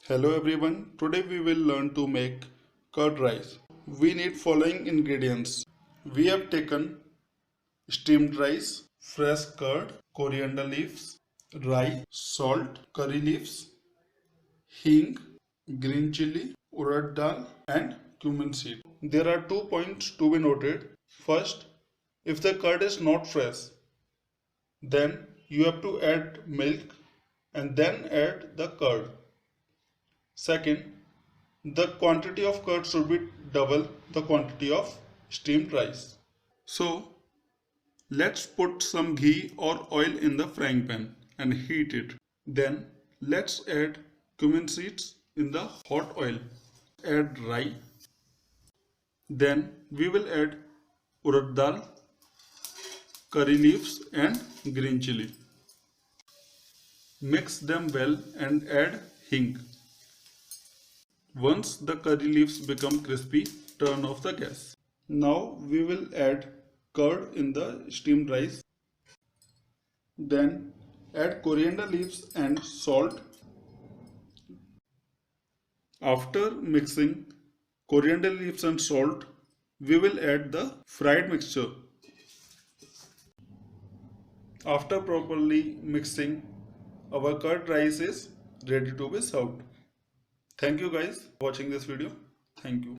Hello everyone, today we will learn to make curd rice. We need following ingredients. We have taken steamed rice, fresh curd, coriander leaves, rye, salt, curry leaves, hing, green chili, urad dal and cumin seed. There are 2 points to be noted. First, if the curd is not fresh, then you have to add milk and then add the curd. Second, the quantity of curd should be double the quantity of steamed rice. So let's put some ghee or oil in the frying pan and heat it. Then let's add cumin seeds in the hot oil. Add rye. Then we will add urad dal, curry leaves and green chili. Mix them well and add hing. Once the curry leaves become crispy, turn off the gas. Now we will add curd in the steamed rice. Then add coriander leaves and salt. After mixing coriander leaves and salt, we will add the fried mixture. After properly mixing, our curd rice is ready to be served. Thank you guys for watching this video. Thank you.